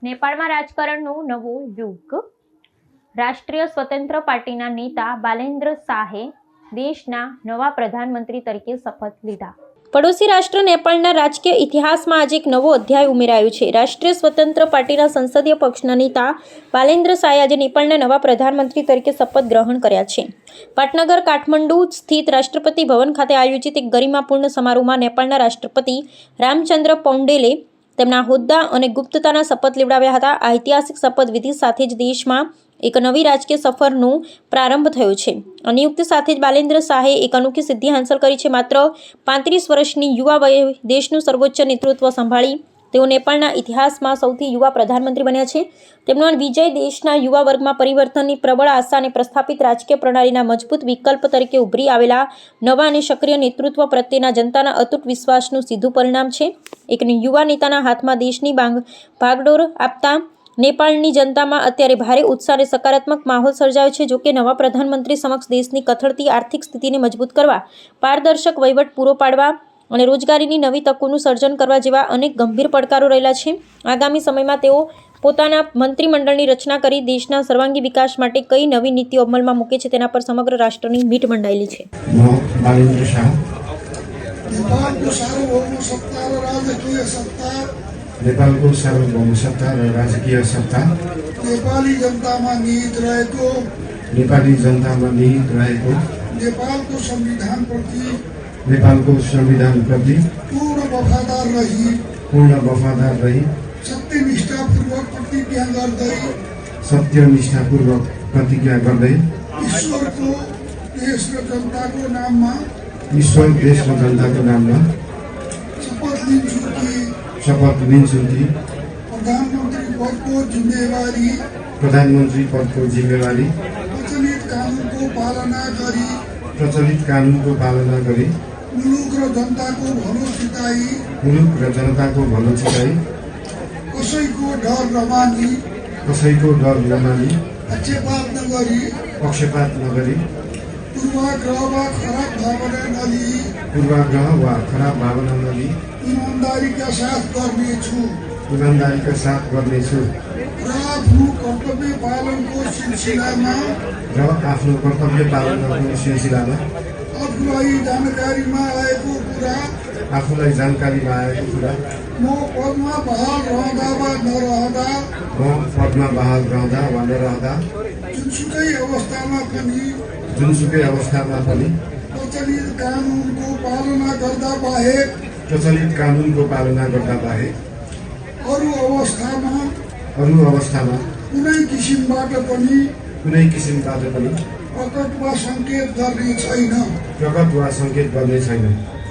नेपाळમાં રાજકાरणનું નવું યુગ। રાષ્ટ્રીય સ્વતંત્ર પાર્ટીના નેતા બાલેન્દ્ર શાહે દેશના નવા પ્રધાનમંત્રી તરીકે શપથ લીધા। પડોશી રાષ્ટ્ર નેપાળના રાજકીય ઇતિહાસમાં આજે એક નવો અધ્યાય ઉમેરાયો છે। રાષ્ટ્રીય સ્વતંત્ર પાર્ટીના સંસદીય પક્ષના નેતા બાલેન્દ્ર શાહે આજે નેપાળના નવા પ્રધાનમંત્રી તરીકે શપથ ગ્રહણ કર્યા છે। પાટનગર કાઠમંડુ સ્થિત રાષ્ટ્રપતિ ભવન ખાતે આયોજિત એક ગરિમાપૂર્ણ સમારોહમાં નેપાળના રાષ્ટ્રપતિ રામચંદ્ર પૌંડેલે તેમના હોદ્દા અને ગુપ્તતાના શપથ લેવડાવ્યા હતા। આ ઐતિહાસિક શપથવિધિ સાથે જ દેશમાં એક નવી રાજકીય સફરનો પ્રારંભ થયો છે। આ નિયુક્તિ સાથે જ બાલેન્દ્ર શાહે એક અનોખી સિદ્ધિ હાંસલ કરી છે। માત્ર 35 વર્ષની યુવા વયે દેશનું સર્વોચ્ચ નેતૃત્વ સંભાળી તેઓ નેપાળના ઇતિહાસમાં સૌથી યુવા પ્રધાનમંત્રી બન્યા છે। તેમનો વિજય દેશના યુવા વર્ગમાં પરિવર્તનની પ્રબળ આશા અને પ્રસ્થાપિત રાજકીય પ્રણાલીના મજબૂત વિકલ્પ તરીકે ઉભરી આવેલા નવા અને સક્રિય નેતૃત્વ પ્રત્યેના જનતાના અતૂટ વિશ્વાસનું સીધું પરિણામ છે। એક યુવા નેતાના હાથમાં દેશની ભાગદોડ આપતા નેપાળની જનતામાં અત્યારે ભારે ઉત્સાહ અને સકારાત્મક માહોલ સર્જાયો છે। જોકે નવા પ્રધાનમંત્રી સમક્ષ દેશની કથળતી આર્થિક સ્થિતિને મજબૂત કરવા, પારદર્શક વહીવટ પૂરો પાડવા અને રોજગારીની નવી તકોનું સર્જન કરવા જેવા અનેક ગંભીર પડકારો રહેલા છે। આગામી સમયમાં તેઓ પોતાના મંત્રીમંડળની રચના કરી દેશના સર્વાંગી વિકાસ માટે કઈ નવી નીતિઓ અમલમાં મૂકે છે તેના પર સમગ્ર રાષ્ટ્રની મીટ મંડાયેલી છે। नेपालको सार्वभौम सत्ता र राजकीय सत्ता नेपाली जनतामा निहित रहेको नेपालको संविधान प्रति पूर्ण वफादार रही सत्यनिष्ठापूर्वक प्रतिज्ञा गर्दै ईश्वर देश र जनताको नाममा शपथ लिन्छु कि प्रधानमंत्री पद को जिम्मेवारी प्रचलित कानून को पालना करी मुलुक र जनता को भलो चिताई कसैको डर नमानी पक्षपात नगरी पूर्वाग्रह वा खराब भावना नली ईमानदारी का साथ गर्नेछु र आफ्नो कर्तव्य पालनको सिलसिलामा आफूलाई जानकारीमा आएको कुरा म पदमा बहाल रहँदा वा नरहँदा जुनसुकै अवस्थामा पनि प्रचलित कानुनको पालना गर्दा बाहेक अरू अवस्थामा कुनै किसिमबाट पनि प्रकट वा सङ्केत गर्ने छैन।